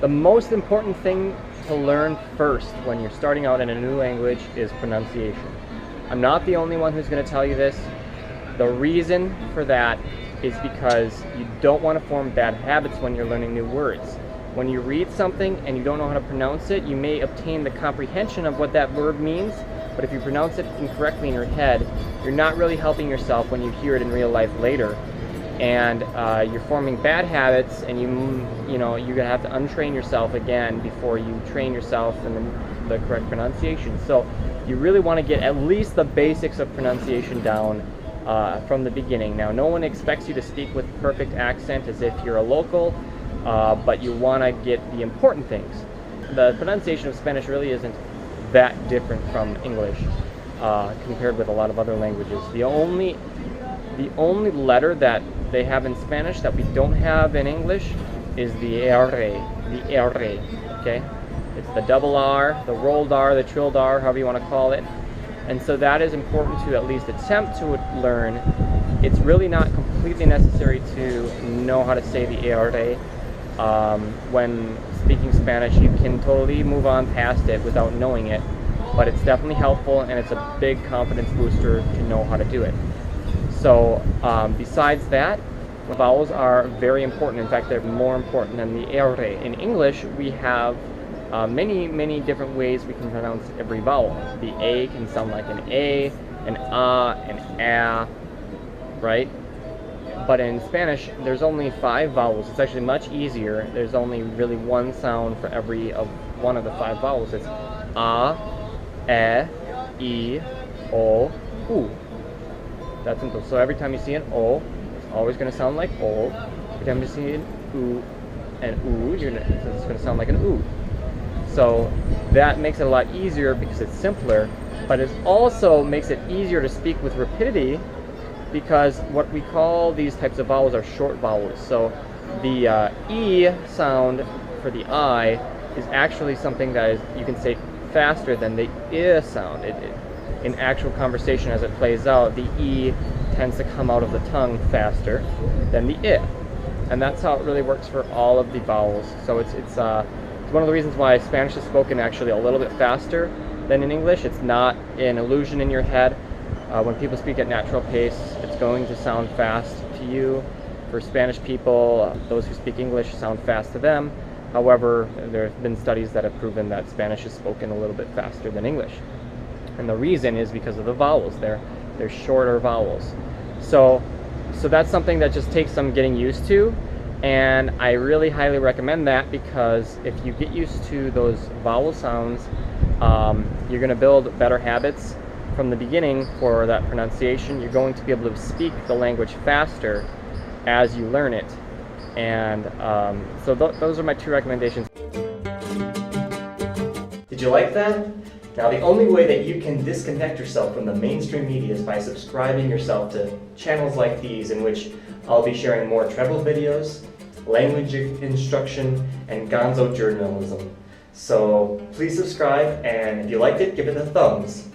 The most important thing to learn first when you're starting out in a new language is pronunciation. I'm not the only one who's going to tell you this. The reason for that is because you don't want to form bad habits when you're learning new words. When you read something and you don't know how to pronounce it, you may obtain the comprehension of what that verb means, but if you pronounce it incorrectly in your head, you're not really helping yourself when you hear it in real life later. And you're forming bad habits, and you're gonna have to untrain yourself again before you train yourself in the correct pronunciation. So you really want to get at least the basics of pronunciation down from the beginning. Now, no one expects you to speak with perfect accent as if you're a local, but you want to get the important things. The pronunciation of Spanish really isn't that different from English compared with a lot of other languages. The only letter that they have in Spanish that we don't have in English is the R, okay? It's the double R, the rolled R, the trilled R, however you want to call it. And so that is important to at least attempt to learn. It's really not completely necessary to know how to say the R. When speaking Spanish, you can totally move on past it without knowing it, but it's definitely helpful, and it's a big confidence booster to know how to do it. So besides that, vowels are very important. In fact, they're more important than the R. In English, we have many different ways we can pronounce every vowel. The A can sound like an A, an an A, right? But in Spanish, there's only 5 vowels. It's actually much easier. There's only really one sound for every one of the 5 vowels. It's A, E, I, O, U. That's simple. So every time you see an O, it's always going to sound like O. Every time you see an U, it's going to sound like an U. So that makes it a lot easier because it's simpler, but it also makes it easier to speak with rapidity because what we call these types of vowels are short vowels. So the E sound for the I is actually something that you can say faster than the I sound. In actual conversation, as it plays out, the E tends to come out of the tongue faster than the I. And that's how it really works for all of the vowels. So it's one of the reasons why Spanish is spoken actually a little bit faster than in English. It's not an illusion in your head. When people speak at natural pace, it's going to sound fast to you. For Spanish people, those who speak English sound fast to them. However, there have been studies that have proven that Spanish is spoken a little bit faster than English. And the reason is because of the vowels. They're shorter vowels. So that's something that just takes some getting used to. And I really highly recommend that because if you get used to those vowel sounds, you're going to build better habits from the beginning for that pronunciation. You're going to be able to speak the language faster as you learn it. And so those are my 2 recommendations. Did you like that? Now, the only way that you can disconnect yourself from the mainstream media is by subscribing yourself to channels like these, in which I'll be sharing more travel videos, language instruction, and gonzo journalism. So please subscribe, and if you liked it, give it a thumbs.